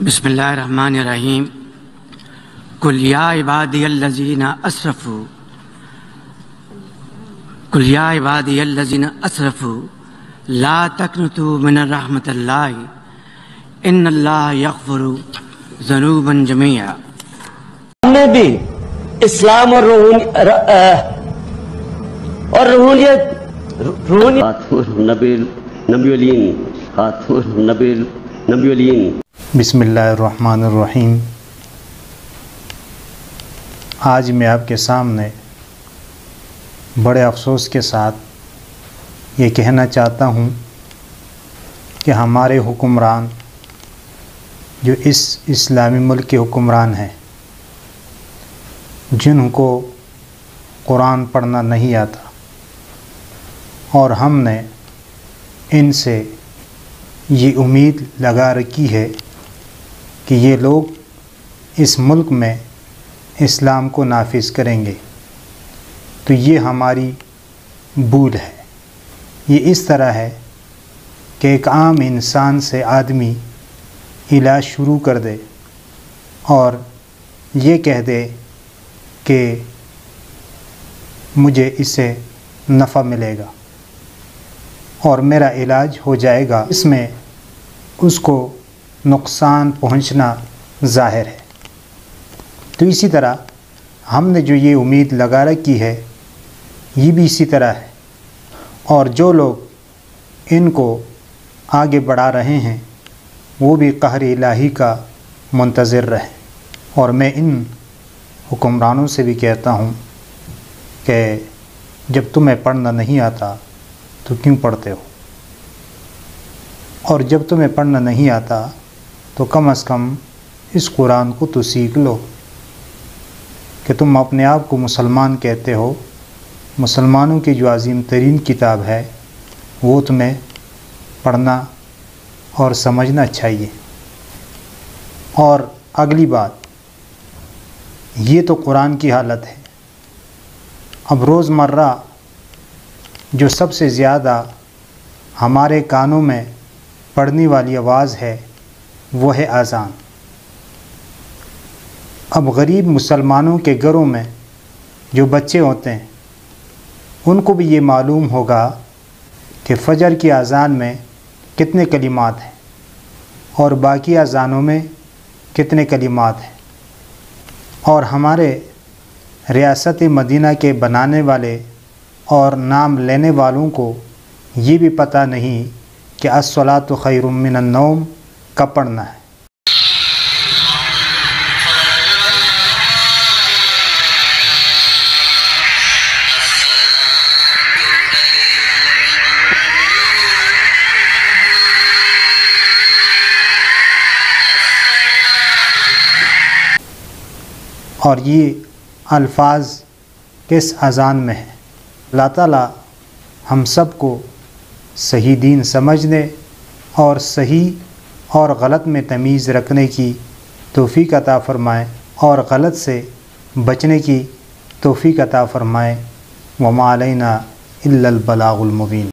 بسم اللہ الرحمن الرحیم قل یا عبادی الذین اسرفوا لا تقنطوا من رحمت اللہ ان اللہ یغفر ذنوبا جميعا۔ ہم نے بھی اسلام اور روحانیت خاتون نبی بسم اللہ الرحمن الرحیم۔ آج میں آپ کے سامنے بڑے افسوس کے ساتھ یہ کہنا چاہتا ہوں کہ ہمارے حکمران جو اس اسلامی ملک کے حکمران ہیں، جن کو قرآن پڑھنا نہیں آتا، اور ہم نے ان سے یہ امید لگا رکھی ہے کہ یہ لوگ اس ملک میں اسلام کو نافذ کریں گے، تو یہ ہماری بھول ہے۔ یہ اس طرح ہے کہ ایک عام انسان سے آدمی علاج شروع کر دے اور یہ کہہ دے کہ مجھے اس سے نفع ملے گا اور میرا علاج ہو جائے گا، اس میں اس کو نقصان پہنچنا ظاہر ہے۔ تو اسی طرح ہم نے جو یہ امید لگا رکھی ہے، یہ بھی اسی طرح ہے، اور جو لوگ ان کو آگے بڑھا رہے ہیں وہ بھی قہر الہی کا منتظر رہیں۔ اور میں ان حکمرانوں سے بھی کہتا ہوں کہ جب تمہیں پڑھنا نہیں آتا تو کیوں پڑھتے ہو، اور جب تمہیں پڑھنا نہیں آتا تو کم از کم اس قرآن کو تو سیکھ لو کہ تم اپنے آپ کو مسلمان کہتے ہو۔ مسلمانوں کی جو عظیم ترین کتاب ہے وہ تمہیں پڑھنا اور سمجھنا چاہیے۔ اور اگلی بات، یہ تو قرآن کی حالت ہے۔ اب روزمرہ جو سب سے زیادہ ہمارے کانوں میں پڑھنے والی آواز ہے وہ ہے اذان۔ اب غریب مسلمانوں کے گھروں میں جو بچے ہوتے ہیں ان کو بھی یہ معلوم ہوگا کہ فجر کی اذان میں کتنے کلمات ہیں اور باقی اذانوں میں کتنے کلمات ہیں، اور ہمارے ریاست مدینہ کے بنانے والے اور نام لینے والوں کو یہ بھی پتہ نہیں کہ الصلاۃ خیر من النوم کب پڑھنا ہے۔ اور یہ الفاظ کس اذان میں ہیں؟ اللہ تعالیٰ ہم سب کو صحیح دین سمجھنے اور صحیح اور غلط میں تمیز رکھنے کی توفیق عطا فرمائے، اور غلط سے بچنے کی توفیق عطا فرمائے۔ وما علینا الا البلاغ المبین۔